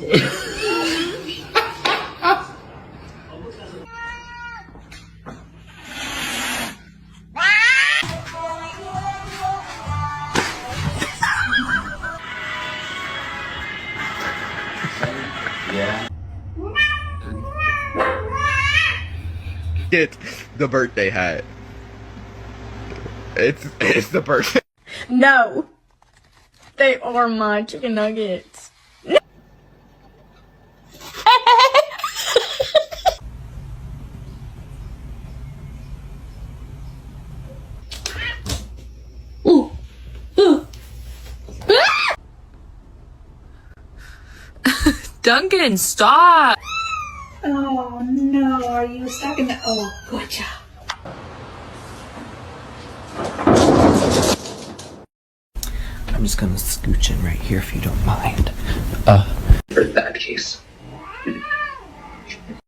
Yeah. Get the birthday hat. It's the birthday. No. They are my chicken nuggets. Duncan, stop! Oh no, are you stuck in the... Oh, good job. I'm just gonna scooch in right here if you don't mind. For that case.